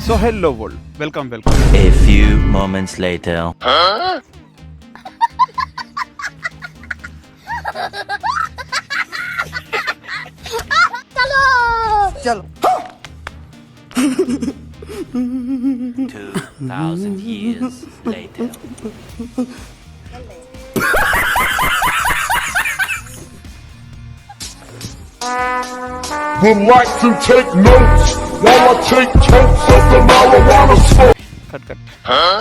So hello world, welcome. A few moments later. चलो 2,000 years later. Would like to take notes while I take totes of the marijuana smoke. Cut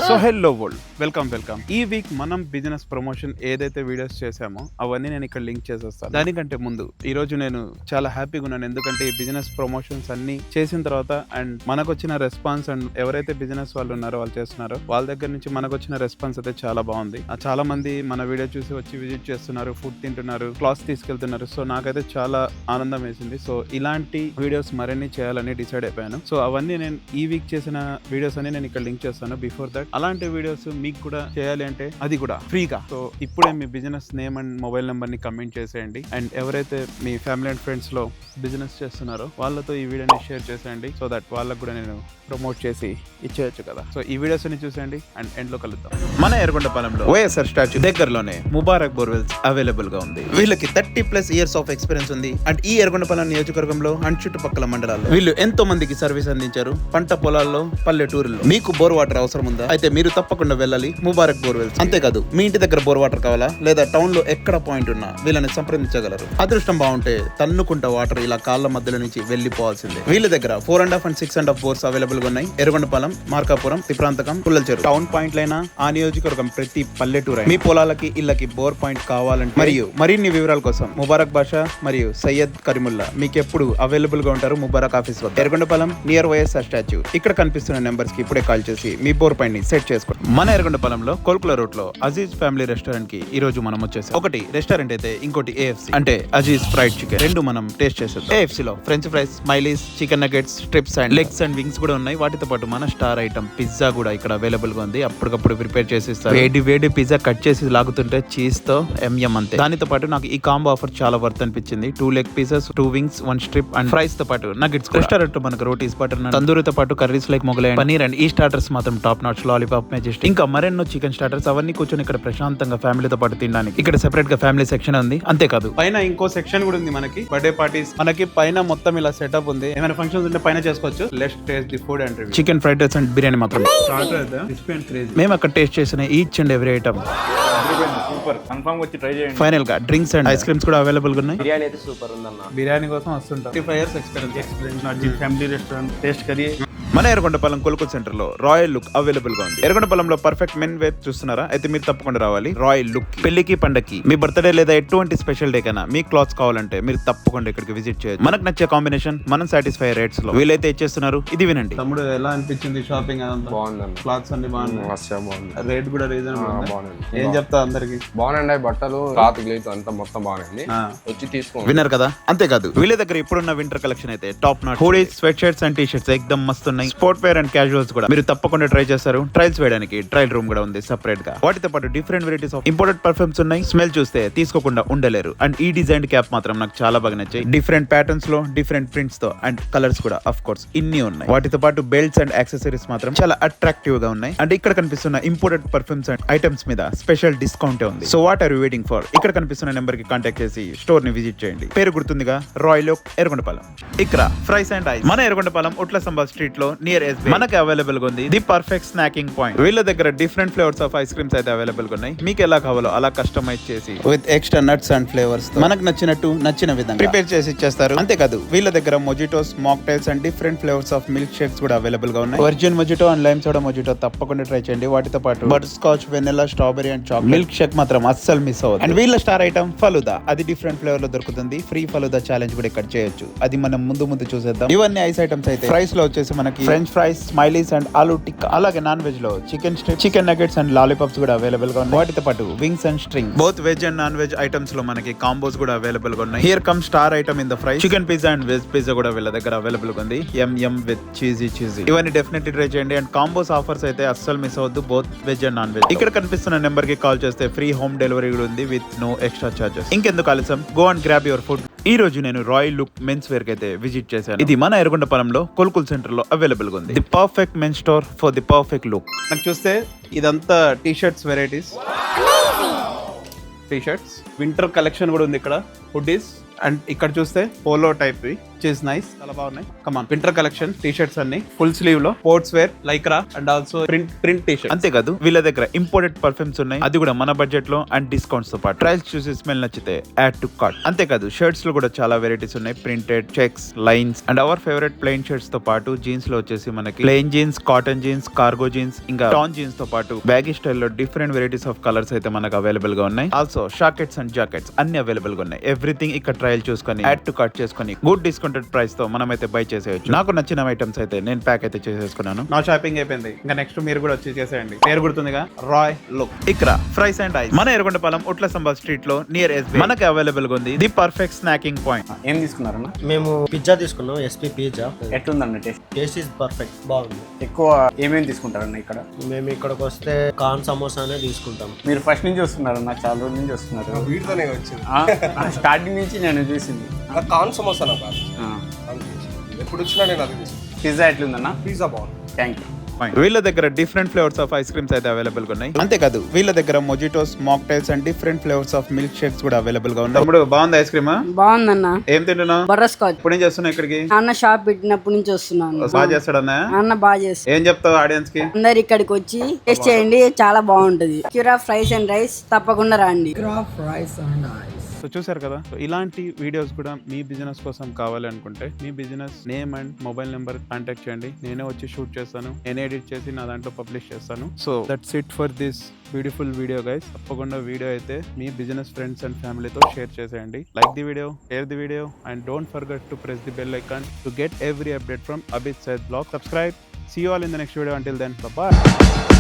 so hello world, welcome. ఈ week మనం business promotion ఏదైతే videos చేసామో అవన్నీ నేను ఇక్కడ link చేసేస్తాను. దానికంటే ముందు ఈ రోజు నేను చాలా హ్యాపీగా ఉన్నాను, ఎందుకంటే ఈ బిజినెస్ ప్రమోషన్స్ అన్ని చేసిన తర్వాత అండ్ మనకు వచ్చిన రెస్పాన్స్ అండ్ ఎవరైతే బిజినెస్ వాళ్ళు ఉన్నారో వాళ్ళు చేస్తున్నారో వాళ్ళ దగ్గర నుంచి మనకు వచ్చిన రెస్పాన్స్ అయితే చాలా బాగుంది. చాలా మంది మన వీడియో చూసి వచ్చి విజిట్ చేస్తున్నారు, ఫుడ్ తింటున్నారు, క్లాస్ తీసుకెళ్తున్నారు. సో నాకైతే చాలా ఆనందం వేసింది. సో ఇలాంటి వీడియోస్ మరిన్ని చేయాలని డిసైడ్ అయిపోయాను. సో అవన్నీ నేను ఈ వీక్ చేసిన వీడియోస్ అని నేను ఇక్కడ లింక్ చేస్తాను. బిఫోర్ దట్ అలాంటి వీడియోస్ మీకు కూడా చేయాలి అంటే అది కూడా ఫ్రీగా. సో ఇప్పుడే మీ business name and mobile number ని కమెంట్ చేసేయండి. అండ్ ఎవరైతే మీ ఫ్యామిలీ అండ్ ఫ్రెండ్స్ లో బిజినెస్ చేస్తున్నారో వాళ్ళతో ఈ వీడియోని షేర్ చేసేయండి. సో దట్ వాళ్ళకు కూడా నేను ప్రమోట్ చేసి ఇచ్చేయచ్చు కదా. సో ఈ వీడియోస్ ని చూసేయండి అండ్ ఎండ్ లో కలుద్దాం. మన ఎర్రగొండపాలెంలో వైఎస్ఆర్ స్టాచ్యూ దగ్గరలోనే ముబారక్ బోర్వెల్స్ అవైలబుల్ గా ఉంది. వీళ్ళకి 30+ years ఆఫ్ ఎక్స్పీరియన్స్ ఉంది. అండ్ ఈ ఎర్రగొండపాలెం నియోజకవర్గంలో అండ్ చుట్టుపక్కల మండలాల్లో వీళ్ళు ఎంతో మందికి సర్వీస్ అందించారు. పంట పొలాల్లో, పల్లెటూరులో. మీకు బోర్ వాటర్ అవసరం ఉందా? అయితే మీరు తప్పకుండా వెళ్ళాలి ముబారక్ బోర్వెల్స్. అంతేకాదు మీ ఇంటి దగ్గర బోర్ వాటర్ కావాలా, లేదా టౌన్ లో ఎక్కడ పాయింట్ ఉన్నా వీళ్ళని సంప్రదించగలరు. అదృష్టం బాగుంటే తన్నుకుంట వాటర్ ఇలా కాళ్ళ మధ్యలో నుంచి వెళ్లిపోవాల్సిందే. వీళ్ళ దగ్గర 4.5 and 6.5 బోర్స్ అవైలబుల్ గా ఉన్నాయి. ఎర్రగొండపాలెం, మార్కాపురం, తిప్రాంతకం, పుల్లలచెరు టౌన్ పాయింట్లైనా ఆ నియోజకవర్గం ప్రతి పల్లెటూరు మీ పొలాలకి ఇళ్ళకి బోర్ పాయింట్ కావాలంటే మరియు మరిన్ని వివరాల కోసం ముబారక్ బాషా మరియు సయ్యద్ కరీముల్లా మీకు ఎప్పుడు అవైలబుల్ గా ఉంటారు ముబారక్ ఆఫీస్ వద్ద, ఎర్రగొండపాలెం నియర్ వైఎస్ఆర్ స్టాచ్యూ. ఇక్కడ కనిపిస్తున్న నెంబర్స్ కి ఇప్పుడే కాల్ చేసి మీ బోర్ పాయింట్ ని సెట్ చేసుకోండి. మన ఎర్రగొండపాలెంలో కోల్కుల రోడ్ లో అజీజ్ ఫ్యామిలీ రెస్టారెంట్ కి ఈ రోజు మనం వచ్చేసాం. ఒకటి రెస్టారెంట్ అయితే ఇంకోటి AFC అంటే అజీజ్ ఫ్రైడ్ చికెన్. రెండు మనం టేస్ట్ చేసేద్దాం. AFC లో French fries, smileys, chicken nuggets, strips and legs and wings కూడా ఉన్నాయి. వాటితో పాటు మన స్టార్ ఐటమ్ పిజ్జా కూడా ఇక్కడ అవైలబుల్ గా ఉంది. అప్పటికప్పుడు ప్రిపేర్ చేసి ఇస్తారు. వేడి పిజ్జా కట్ చేసి లాగుతుంటే చీజ్ తో ఎంఎం అంతే. దానితో పాటు నాకు ఈ కాంబో ఆఫర్ చాలా వర్త్ అనిపించింది. 2 leg pieces, 2 wings, 1 strip and fries తో పాటు నగెట్స్. రెస్టారెంట్ మనకు రోటీస్, బటర్ నాన్, తందూరితో పాటు curries like Mughlai, paneer and ఈ స్టార్టర్స్ మాత్రం టాప్ నాచ్. లాలీపాప్, మెజెస్టిక్ ఇంకా మరెన్నో చికెన్ స్టార్టర్స్. అవన్నీ కూర్చొని ఇక్కడ ప్రశాంతంగా ఫ్యామిలీతో పాటు తినడానికి ఇక్కడ సెపరేట్ గా ఫ్యామిలీ సెక్షన్ ఉంది. అంతేకాదు పైన ఇంకో సెక్షన్ కూడా ఉంది మనకి బర్త్డే పార్టీస్. మనకి పైన మొత్తం ఇలా సెటప్ ఉంది. ఏమైనా ఫంక్షన్స్ ఉంటే పైన చేసుకోవచ్చు. Let's taste the food and review. Chicken fried rice and biryani మాత్రం మేము అక్కడ టేస్ట్ చేసిన each and every item super. Confirm వచ్చి ట్రై చేయండి. ఫైనల్ గా డ్రింక్స్ అండ్ ఐస్ క్రీమ్స్ కూడా అవైలబుల్ గా ఉన్నాయి. బిర్యానీ అయితే సూపర్ ఉందన్న. బిర్యానీ కోసం వస్తుంటాం. 35 years experience. Family restaurant taste curry. మన ఎర్రగొండపాలెం కొలుకుల సెంటర్ లో రాయల్ లుక్ అవైలబుల్ గా ఉంది. ఎర్రగొండపాలెంలో పర్ఫెక్ట్ మెన్ వేర్ చూస్తున్నారా? అయితే మీరు తప్పకుండా రావాలి. రాయల్ లుక్ పెళ్లికి, పండకి, మీ బర్త్డే లేదా ఎటువంటి స్పెషల్ డే కైనా మీ క్లాత్స్ కావాలంటే మీరు తప్పకుండా ఇక్కడికి విజిట్ చేయొచ్చు. మనకు నచ్చే కాంబినేషన్, మనం సాటిస్ఫై రేట్స్ లో వీలైతే ఇచ్చేస్తున్నారు. ఇది వినండి. తమ్ముడు ఎలా అనిపించింది షాపింగ్? బాగుందండి. క్లాత్స్ అన్ని బాగున్నాయి, బాగుంది. రేట్ కూడా రీజనబుల్ బాగుంది. ఏం చెప్తా అందరికి బాగున్నాయి. బట్టలు, క్లాత్ గ్లేత్ అంతా మొత్తం బాగుంది. వచ్చి తీసుకోండి. విన్నారు కదా. అంతేకాదు వీళ్ళ దగ్గర ఇప్పుడున్న వింటర్ కలెక్షన్ అయితే top notch. Hoodies, sweatshirts and T shirts ఎక్దమ్ మస్తు ఉన్నాయి. స్పోర్ట్ వేర్ అండ్ క్యాజువల్స్ కూడా మీరు తప్పకుండా ట్రై చేస్తారు. ట్రయల్స్ వేయడానికి ట్రయల్ రూమ్ కూడా ఉంది సెపరేట్ గా. వాటితో పాటు different varieties of imported perfumes ఉన్నాయి. స్మెల్ చూస్తే తీసుకోకుండా ఉండలేరు. అండ్ ఈ డిజైన్ క్యాప్ మాత్రం నాకు చాలా బాగా నచ్చాయి. డిఫరెంట్ ప్యాటర్న్స్ లో, డిఫరెంట్ ప్రింట్స్ తో అండ్ కలర్స్ కూడా ఆఫ్ కోర్స్ ఇన్ని ఉన్నాయి. వాటితో పాటు బెల్ట్స్ అండ్ యాక్సెసరీస్ మాత్రం చాలా అట్రాక్టివ్ గా ఉన్నాయి. అండ్ ఇక్కడ కనిపిస్తున్న ఇంపోర్టెడ్ పర్ఫ్యూమ్స్ అండ్ ఐటమ్స్ మీద స్పెషల్ డిస్కౌంట్ ఉంది. So what are you waiting for? ఇక్కడ కనిపిస్తున్న నెంబర్ కి కాంటాక్ట్ చేసి స్టోర్ ని విజిట్ చేయండి. పేరు గుర్తుందిగా, రాయల్ లుక్ ఎర్రగొండపాలెం. ఇక్కడ ఫ్రైస్ అండ్ ఐస్. మన ఎర్రగొండపాలెం ఉట్ల సంబాల్ స్ట్రీట్ లో నియర్ SBI మనకి అవైలబుల్ గా ఉంది. The perfect snacking point. వీళ్ళ దగ్గర different flavours of ice creams అయితే అవైలబుల్ గా ఉన్నాయి. మీకు ఎలా కావాలో అలా కస్టమైజ్ చేసి with extra nuts and flavours మనకు నచ్చినట్టు నచ్చిన విధంగా ప్రిపేర్ చేసి ఇచ్చేస్తారు. అంతేకాదు వీళ్ళ దగ్గర mojitos, mocktails and different flavours of milk shakes కూడా అవైలబుల్ గా ఉన్నాయి. Virgin mojito and lime soda mojito తప్పకుండా ట్రై చేయండి. వాటితో పాటు butter scotch, vanilla, strawberry and chocolate milk shake మాత్రం అస్సలు మిస్ అవ్వదు. అండ్ వీళ్ళ స్టార్ ఐటమ్ ఫలుదా. అది డిఫరెంట్ ఫ్లేవర్ లో దొరుకుతుంది. ఫ్రీ ఫలుదా ఛాలెంజ్ కూడా ఇక్కడ చేయొచ్చు. అది మనం ముందు చూసేద్దాం. ఇవన్నీ ఐస్ ఐటమ్స్ అయితే ఫ్రైస్ లో వచ్చేసి మనకి French fries, smileys and aloo tikka. అలాగే నాన్ వెజ్ లో chicken strip, chicken nuggets and lollipops కూడా అవైలబుల్ గా ఉన్నాయి. వాటితో పాటు wings and string. Both veg and non veg items లో మనకి కాంబోస్ కూడా అవైలబుల్ గా ఉన్నాయి. Here come star item in the fry chicken pizza and veg pizza కూడా వీళ్ళ దగ్గర అవైలబుల్ గా ఉంది. MM with cheesy. ఇవన్నీ డెఫినెట్లీ ట్రై చేయండి. అండ్ కాంబోస్ ఆఫర్స్ అయితే అస్సలు మిస్ అవద్దు. Both veg and non veg. ఇక్కడ కనిపిస్తున్న నెంబర్ కి కాల్ చేస్తే ఫ్రీ హోమ్ డెలివరీ కూడా ఉంది విత్ నో ఎక్స్ట్రా చార్జెస్. ఇంకెందుకు ఆలస్యం, go and grab your food. ఈ రోజు నేను రాయల్ లుక్ మెన్స్ వేర్ కి అయితే విజిట్ చేశాను. ఇది మన ఎర్రగొండపాలెంలో కోల్కుల్ సెంటర్ లో అవైలబుల్ గా ఉంది. The perfect men store for the perfect look. నాకు చూస్తే ఇదంతా T shirts varieties, T shirts, winter collection కూడా ఉంది ఇక్కడ, హుడ్డీస్, అండ్ ఇక్కడ చూస్తే పోలో టైప్ ఇస్ నైస్, చాలా బాగున్నాయి. Come on, winter collection T shirts అన్ని ఫుల్ స్లీవ్ లో, sports wear, lycra and also print T shirt. అంతేకాదు వీళ్ళ దగ్గర ఇంపోర్టెడ్ పర్ఫ్యూమ్స్ ఉన్నాయి, అది కూడా మన బడ్జెట్ లో అండ్ డిస్కౌంట్స్ తో పాటు. ట్రయల్స్ చూసి స్మెల్ నచ్చితే యాడ్ టు కార్ట్. అంతేకాదు షర్ట్స్ లో కూడా చాలా వెరైటీస్ ఉన్నాయి, printed, checks, lines and our favourite plain shirts తో పాటు జీన్స్ లో వచ్చేసి మనకి plain jeans, cotton jeans, cargo jeans, ఇంకా టాన్ జీన్స్ తో పాటు బ్యాగీ స్టైల్లో డిఫరెంట్ వెరైటీస్ ఆఫ్ కలర్స్ అయితే మనకు అవైలబుల్ గా ఉన్నాయి. ఆల్సో షాకెట్స్ అండ్ జాకెట్స్ అన్ని అవైలబుల్ గా ఉన్నాయి. ఎవ్రీథింగ్ ఇక్కడ ట్రయల్ చూసుకొని యాడ్ టు కార్ట్ చేసుకొని గుడ్ డిస్కౌంటెడ్ ప్రైస్ తో మనం అయితే బై చేసేయచ్చు. నాకు నచ్చిన ఐటమ్స్ అయితే నేను ప్యాక్ అయితే చేసేసుకున్నాను. నా షాపింగ్ అయిపోయింది, ఇంకా నెక్స్ట్ మీరు కూడా వచ్చి చేసేయండి. పేరు గుర్తుందిగా, రాయ్ లుక్. ఇక్కడ ఫ్రైస్ అండ్ ఐస్ మన ఎర్రగొండపాలెం ఉట్ల సంబా స్ట్రీట్ లో నియర్ ఎస్బీ మనకి అవైలబుల్ గా ఉంది. The perfect snacking point. ఏం తీసుకున్నారన్న? మేము పిజ్జా తీసుకున్నాం, ఎస్పీ పిజ్జా. ఎట్లుందన్న టేస్ట్? టేస్ట్ ఇస్ పర్ఫెక్ట్, బాగుంది. ఎక్కువ ఏమేమి తీసుకుంటారన్న ఇక్కడ? మేము ఇక్కడికి వస్తే కార్న్ సమోసానే తీసుకుంటాం. మీరు ఫస్ట్ నుంచి వస్తున్నారన్న, చాలా రోజుల నుంచి వస్తున్నారు. వీటితోనే వచ్చింది స్టార్టింగ్ నుంచి నేను చూసింది. కాన్ సమోసా ఎప్పుడు వచ్చినా నేను అది పిజ్జా ఎట్లుందన్న? పిజ్జా బాగుంది. Thank you. వీళ్ళ దగ్గర different flavours of ice creams అయితే అవైలబుల్ గా ఉన్నాయి. అంతేకాదు వీళ్ళ దగ్గర mojitos, mocktails and different flavours of milk shakes కూడా అవైలబుల్ గా ఉన్నాయి. ఇప్పుడు బాగుంది ఐస్ క్రీమ్? బాగుందన్న. ఏం తింటున్నావు? Butter scotch. ఇప్పుడు ఏం చేస్తున్నావు ఇక్కడికి? అన్న షాప్ పెట్టినప్పటి నుంచి వస్తున్నాను. బాగా చేస్తాడన్నా? అన్న బాగా చేస్తాడు. ఏం చెప్తావు ఆడియన్స్ కి? అందరు ఇక్కడికి వచ్చి టేస్ట్ చేయండి, చాలా బాగుంటది. క్యూరా ఫ్రైస్ అండ్ రైస్ తప్పకుండా రండి. సో చూసారు కదా, సో ఇలాంటి వీడియోస్ కూడా మీ బిజినెస్ కోసం కావాలి అనుకుంటే మీ business name and mobile number contact చేయండి. నేనే వచ్చి షూట్ చేస్తాను, నేనే ఎడిట్ చేసి నా దాంట్లో పబ్లిష్ చేస్తాను. So that's it for this beautiful video guys. తప్పకుండా వీడియో అయితే మీ బిజినెస్ ఫ్రెండ్స్ అండ్ ఫ్యామిలీతో షేర్ చేసేయండి. Like the video, share the video and don't forget to press the bell icon to get every update from Abid Said Vlog. Subscribe. See you all in the next video. Until then, bye bye.